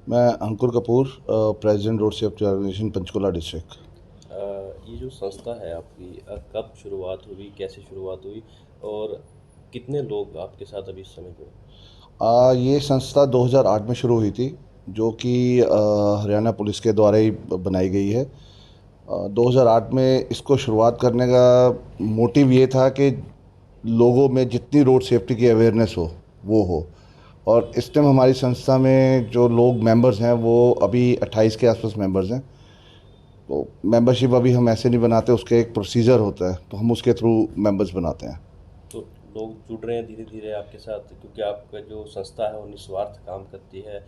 मैं Ankur Kapoor, president road safety organisation Panchkula district. ये जो संस्था है आपकी, कब शुरुआत हुई, कैसे शुरुआत हुई और कितने लोग आपके साथ अभी इस समय जुड़े? ये संस्था 2008 में शुरू हुई थी, जो कि हरियाणा पुलिस के द्वारा ही बनाई गई है। 2008 में इसको शुरुआत करने का मोटिव ये था कि लोगों में जितनी रोड सेफ्टी की अवेयरनेस हो वो हो। और इस टाइम हमारी संस्था में जो लोग मेंबर्स हैं वो अभी 28 के आसपास मेंबर्स हैं। तो मेंबरशिप अभी हम ऐसे नहीं बनाते, उसके एक प्रोसीजर होता है, तो हम उसके थ्रू मेंबर्स बनाते हैं। तो लोग जुड़ रहे हैं धीरे धीरे आपके साथ, क्योंकि आपका जो संस्था है वो निस्वार्थ काम करती है।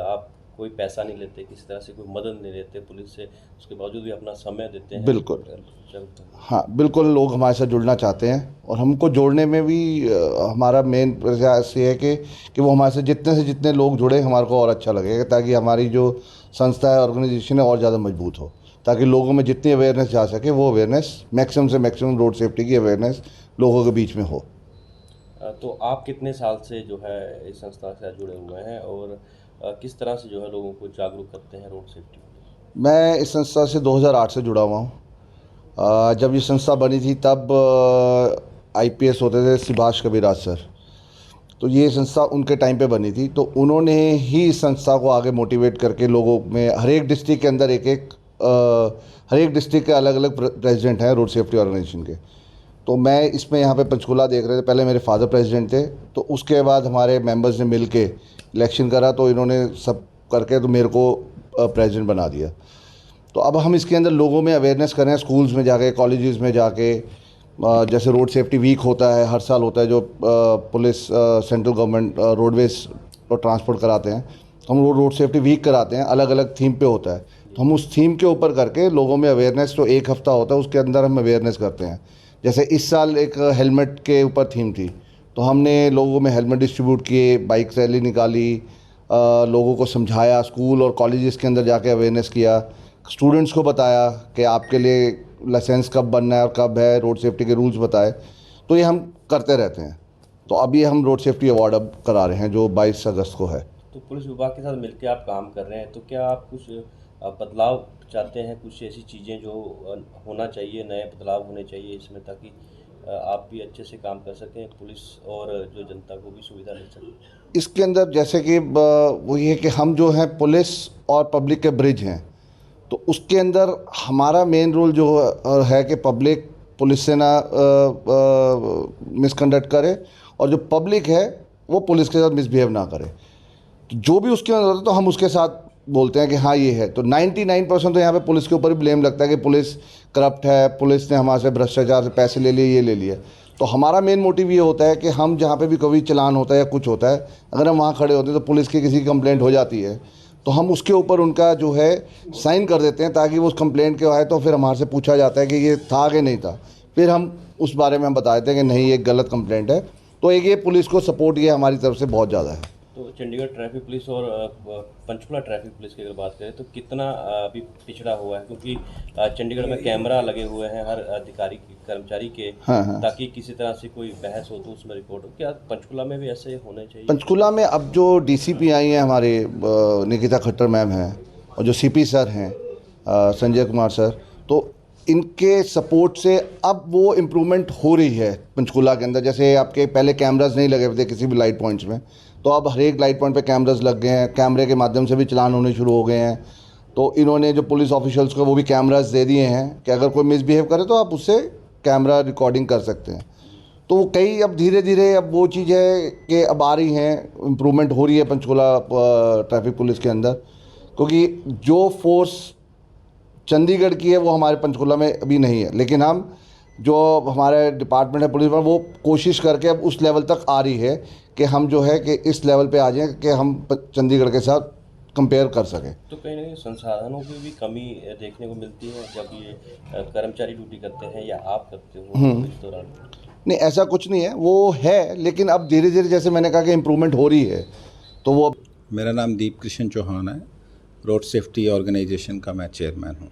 आप कोई पैसा नहीं लेते, किसी तरह से कोई मदद नहीं लेते पुलिस से, उसके बावजूद भी अपना समय देते हैं। बिल्कुल। चलते हाँ, बिल्कुल, लोग हमारे साथ जुड़ना चाहते हैं और हमको जोड़ने में भी हमारा मेन प्रयास ये है कि वो हमारे से जितने लोग जुड़े हमारे को और अच्छा लगेगा, ताकि हमारी जो संस्था है, ऑर्गेनाइजेशन है, और ज़्यादा मजबूत हो, ताकि लोगों में जितनी अवेयरनेस जा सके वो अवेयरनेस मैक्सिमम से मैक्सिमम रोड सेफ्टी की अवेयरनेस लोगों के बीच में हो। तो आप कितने साल से जो है इस संस्था से जुड़े हुए हैं और किस तरह से जो है लोगों को जागरूक करते हैं रोड सेफ्टी के लिए? मैं इस संस्था से 2008 से जुड़ा हुआ हूँ। जब ये संस्था बनी थी तब आईपीएस होते थे सुभाष कबीराज सर। तो ये संस्था उनके टाइम पे बनी थी, तो उन्होंने ही इस संस्था को आगे मोटिवेट करके लोगों में हर एक डिस्ट्रिक्ट के अंदर हर एक डिस्ट्रिक्ट के अलग अलग प्रेसिडेंट हैं रोड सेफ्टी ऑर्गेनाइजेशन के। तो मैं इसमें यहाँ पे पंचकुला देख रहे थे, पहले मेरे फादर प्रेसिडेंट थे, तो उसके बाद हमारे मेंबर्स ने मिल के इलेक्शन करा, तो इन्होंने सब करके तो मेरे को प्रेसिडेंट बना दिया। तो अब हम इसके अंदर लोगों में अवेयरनेस करें, स्कूल्स में जाके, कॉलेजेस में जाके। जैसे रोड सेफ्टी वीक होता है, हर साल होता है, जो पुलिस सेंट्रल गवर्नमेंट रोडवेज और ट्रांसपोर्ट कराते हैं, तो हम रोड सेफ्टी वीक कराते हैं, अलग अलग थीम पे होता है। जी। तो हम उस थीम के ऊपर करके लोगों में अवेयरनेस, जो एक हफ़्ता होता है उसके अंदर हम अवेयरनेस करते हैं। जैसे इस साल एक हेलमेट के ऊपर थीम थी, तो हमने लोगों में हेलमेट डिस्ट्रीब्यूट किए, बाइक रैली निकाली, लोगों को समझाया, स्कूल और कॉलेजेस के अंदर जाके अवेयरनेस किया, स्टूडेंट्स को बताया कि आपके लिए लाइसेंस कब बनना है और कब है, रोड सेफ्टी के रूल्स बताए। तो ये हम करते रहते हैं। तो अभी हम रोड सेफ्टी अवार्ड अब करा रहे हैं, जो 22 अगस्त को है। तो पुलिस विभाग के साथ मिलकर आप काम कर रहे हैं, तो क्या आप कुछ बदलाव चाहते हैं, कुछ ऐसी चीज़ें जो होना चाहिए, नए बदलाव होने चाहिए इसमें, ताकि आप भी अच्छे से काम कर सकें, पुलिस और जो जनता को भी सुविधा मिल सके? इसके अंदर जैसे कि वो ये है कि हम जो हैं पुलिस और पब्लिक के ब्रिज हैं। तो उसके अंदर हमारा मेन रोल जो है कि पब्लिक पुलिस से ना मिसकंडक्ट करे, और जो पब्लिक है वो पुलिस के साथ मिसबिहेव ना करे। तो जो भी उसके अंदर होता है तो हम उसके साथ बोलते हैं कि हाँ ये है। तो 99% तो यहाँ पे पुलिस के ऊपर ही ब्लेम लगता है कि पुलिस करप्ट है, पुलिस ने हमारे से भ्रष्टाचार से पैसे ले लिए, ये ले लिए। तो हमारा मेन मोटिव ये होता है कि हम जहाँ पे भी कभी चलान होता है या कुछ होता है, अगर हम वहाँ खड़े होते हैं तो पुलिस की किसी की कंप्लेंट हो जाती है, तो हम उसके ऊपर उनका जो है साइन कर देते हैं, ताकि वो उस कंप्लेंट के आए तो फिर हमारे से पूछा जाता है कि ये था कि नहीं था। फिर हम उस बारे में हम बता देते हैं कि नहीं, ये गलत कंप्लेंट है। तो एक ये पुलिस को सपोर्ट ये हमारी तरफ से बहुत ज़्यादा है। तो चंडीगढ़ ट्रैफिक पुलिस और पंचकुला ट्रैफिक पुलिस की अगर बात करें तो कितना अभी पिछड़ा हुआ है, क्योंकि चंडीगढ़ में कैमरा लगे हुए हैं हर अधिकारी कर्मचारी के, हाँ, हाँ। ताकि किसी तरह से कोई बहस हो तो उसमें रिपोर्ट हो। क्या पंचकुला में भी ऐसे होने चाहिए? पंचकुला में अब जो डीसीपी आई हैं हमारे, निकिता खट्टर मैम हैं, और जो सीपी सर हैं संजय कुमार सर, तो इनके सपोर्ट से अब वो इम्प्रूवमेंट हो रही है पंचकुला के अंदर। जैसे आपके पहले कैमरास नहीं लगे हुए थे किसी भी लाइट पॉइंट्स में, तो अब हर एक लाइट पॉइंट पे कैमरास लग गए हैं, कैमरे के माध्यम से भी चलान होने शुरू हो गए हैं। तो इन्होंने जो पुलिस ऑफिशियल्स को वो भी कैमरास दे दिए हैं कि अगर कोई मिसबिहेव करे तो आप उससे कैमरा रिकॉर्डिंग कर सकते हैं। तो वो कई अब धीरे धीरे अब वो चीज़ है कि अब आ रही हैं, इम्प्रूवमेंट हो रही है पंचकुला ट्रैफिक पुलिस के अंदर, क्योंकि जो फोर्स चंडीगढ़ की है वो हमारे पंचकुला में अभी नहीं है। लेकिन हम जो हमारे डिपार्टमेंट है पुलिस में, वो कोशिश करके अब उस लेवल तक आ रही है कि हम जो है कि इस लेवल पे आ जाएं कि हम चंडीगढ़ के साथ कंपेयर कर सकें। तो कहीं ना कहीं संसाधनों की भी कमी देखने को मिलती है जब ये कर्मचारी ड्यूटी करते हैं या आप करते हो इस दौरान? नहीं, ऐसा कुछ नहीं है, वो है, लेकिन अब धीरे धीरे जैसे मैंने कहा कि इम्प्रूवमेंट हो रही है, तो वो मेरा नाम दीप कृष्ण चौहान है। रोड सेफ्टी ऑर्गेनाइजेशन का मैं चेयरमैन हूँ।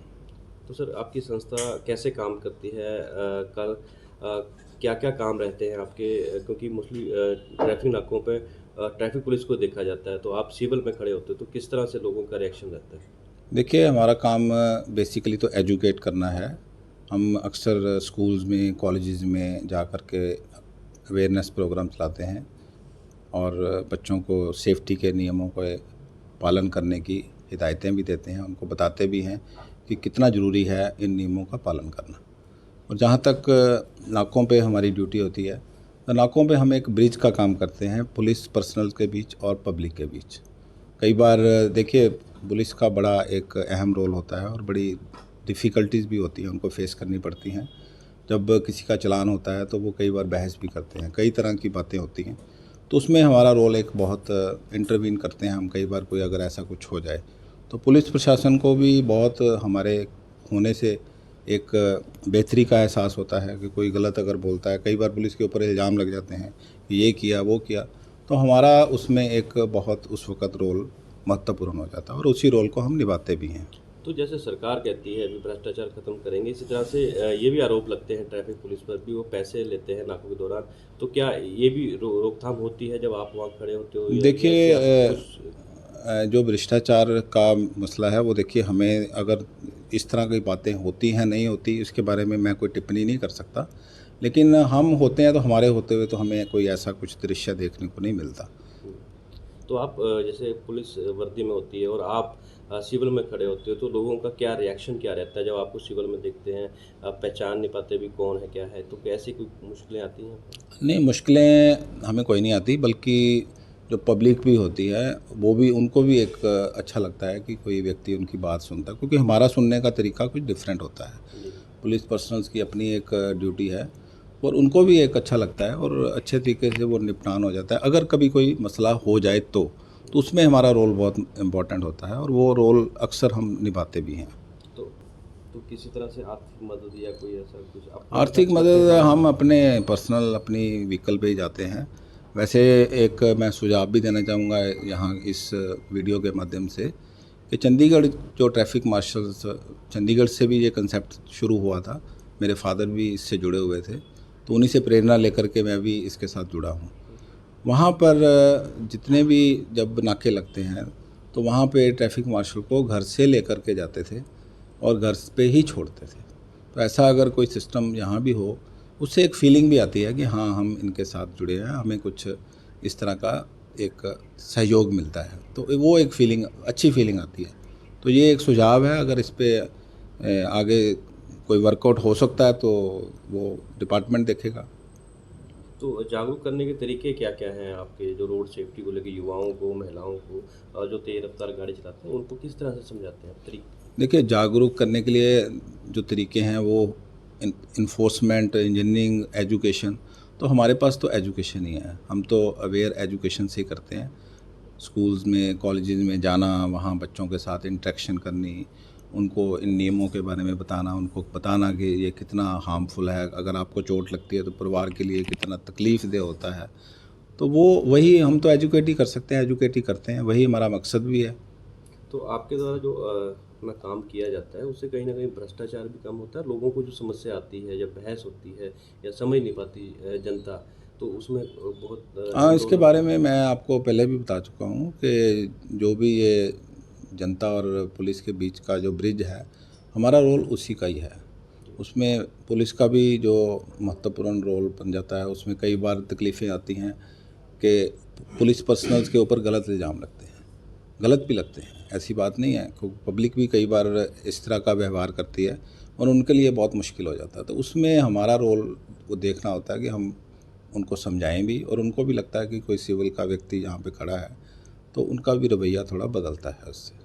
तो सर, आपकी संस्था कैसे काम करती है? कल क्या क्या काम रहते हैं आपके, क्योंकि मोस्टली ट्रैफिक नाकों पे ट्रैफिक पुलिस को देखा जाता है, तो आप सिविल में खड़े होते हो, तो किस तरह से लोगों का रिएक्शन रहता है? देखिए, हमारा काम बेसिकली तो एजुकेट करना है। हम अक्सर स्कूल्स में, कॉलेजेस में जा कर के अवेयरनेस प्रोग्राम चलाते हैं और बच्चों को सेफ्टी के नियमों के पालन करने की हिदायतें भी देते हैं, उनको बताते भी हैं कि कितना ज़रूरी है इन नियमों का पालन करना। और जहाँ तक नाकों पे हमारी ड्यूटी होती है, तो नाकों पे हम एक ब्रिज का काम करते हैं पुलिस पर्सनल के बीच और पब्लिक के बीच। कई बार देखिए, पुलिस का बड़ा एक अहम रोल होता है और बड़ी डिफ़िकल्टीज़ भी होती हैं, उनको फेस करनी पड़ती हैं। जब किसी का चालान होता है तो वो कई बार बहस भी करते हैं, कई तरह की बातें होती हैं, तो उसमें हमारा रोल एक बहुत इंटरवीन करते हैं हम। कई बार कोई अगर ऐसा कुछ हो जाए तो पुलिस प्रशासन को भी बहुत हमारे होने से एक बेहतरी का एहसास होता है कि कोई गलत अगर बोलता है, कई बार पुलिस के ऊपर इल्ज़ाम लग जाते हैं कि ये किया वो किया, तो हमारा उसमें एक बहुत उस वक़्त रोल महत्वपूर्ण हो जाता है और उसी रोल को हम निभाते भी हैं। तो जैसे सरकार कहती है अभी भ्रष्टाचार खत्म करेंगे, इसी तरह से ये भी आरोप लगते हैं ट्रैफिक पुलिस पर भी, वो पैसे लेते हैं नाकों के दौरान, तो क्या ये भी रोकथाम होती है जब आप वहाँ खड़े होते हो? देखिए, या कुछ जो भ्रष्टाचार का मसला है वो देखिए, हमें अगर इस तरह की बातें होती हैं नहीं होती इसके बारे में मैं कोई टिप्पणी नहीं कर सकता, लेकिन हम होते हैं तो हमारे होते हुए तो हमें कोई ऐसा कुछ दृश्य देखने को नहीं मिलता। तो आप जैसे पुलिस वर्दी में होती है और आप सिविल में खड़े होते हो, तो लोगों का क्या रिएक्शन क्या रहता है जब आपको सिविल में देखते हैं? आप पहचान नहीं पाते भी कौन है क्या है, तो कैसी कोई मुश्किलें आती हैं? नहीं, मुश्किलें हमें कोई नहीं आती, बल्कि जो पब्लिक भी होती है वो भी, उनको भी एक अच्छा लगता है कि कोई व्यक्ति उनकी बात सुनता है, क्योंकि हमारा सुनने का तरीका कुछ डिफरेंट होता है। जी। पुलिस पर्सनल्स की अपनी एक ड्यूटी है और उनको भी एक अच्छा लगता है और अच्छे तरीके से वो निपटान हो जाता है। अगर कभी कोई मसला हो जाए तो उसमें हमारा रोल बहुत इम्पोर्टेंट होता है और वो रोल अक्सर हम निभाते भी हैं। तो तो किसी तरह से आर्थिक मदद या कोई ऐसा कुछ आप आर्थिक मदद हम अपने पर्सनल अपनी व्हीकल पे ही जाते हैं। वैसे एक मैं सुझाव भी देना चाहूँगा यहाँ इस वीडियो के माध्यम से कि चंडीगढ़ जो ट्रैफिक मार्शल्स, चंडीगढ़ से भी ये कंसेप्ट शुरू हुआ था। मेरे फादर भी इससे जुड़े हुए थे, तो उन्हीं से प्रेरणा लेकर के मैं भी इसके साथ जुड़ा हूँ। वहाँ पर जितने भी जब नाके लगते हैं तो वहाँ पे ट्रैफिक मार्शल को घर से लेकर के जाते थे और घर पे ही छोड़ते थे। तो ऐसा अगर कोई सिस्टम यहाँ भी हो, उससे एक फीलिंग भी आती है कि हाँ, हम इनके साथ जुड़े हैं, हमें कुछ इस तरह का एक सहयोग मिलता है, तो वो एक फीलिंग, अच्छी फीलिंग आती है। तो ये एक सुझाव है, अगर इस पे आगे कोई वर्कआउट हो सकता है तो वो डिपार्टमेंट देखेगा। तो जागरूक करने के तरीके क्या-क्या हैं आपके, जो रोड सेफ्टी को लेके युवाओं को, महिलाओं को, और जो तेज़ रफ्तार गाड़ी चलाते हैं, उनको किस तरह से समझाते हैं आप देखिए, जागरूक करने के लिए जो तरीके हैं वो इन्फोर्समेंट, इंजीनियरिंग, एजुकेशन, तो हमारे पास तो एजुकेशन ही है। हम तो अवेयर एजुकेशन से ही करते हैं। स्कूल्स में, कॉलेजेस में जाना, वहाँ बच्चों के साथ इंटरेक्शन करनी, उनको इन नियमों के बारे में बताना, उनको बताना कि ये कितना हार्मफुल है, अगर आपको चोट लगती है तो परिवार के लिए कितना तकलीफ़देह होता है। तो वो वही हम तो एजुकेट ही कर सकते हैं, एजुकेट ही करते हैं, वही हमारा मकसद भी है। तो आपके द्वारा जो अपना काम किया जाता है, उससे कहीं न कहीं भ्रष्टाचार भी कम होता है। लोगों को जो समस्या आती है, जब बहस होती है या समझ नहीं पाती जनता, तो उसमें बहुत हाँ, इसके आंदोलन बारे में मैं आपको पहले भी बता चुका हूँ कि जो भी ये जनता और पुलिस के बीच का जो ब्रिज है, हमारा रोल उसी का ही है। उसमें पुलिस का भी जो महत्वपूर्ण रोल बन जाता है, उसमें कई बार तकलीफ़ें आती हैं कि पुलिस पर्सनल्स के ऊपर गलत इल्ज़ाम लगते हैं, गलत भी लगते हैं, ऐसी बात नहीं है। पब्लिक भी कई बार इस तरह का व्यवहार करती है और उनके लिए बहुत मुश्किल हो जाता है। तो उसमें हमारा रोल वो देखना होता है कि हम उनको समझाएं भी, और उनको भी लगता है कि कोई सिविल का व्यक्ति यहाँ पे खड़ा है, तो उनका भी रवैया थोड़ा बदलता है उससे।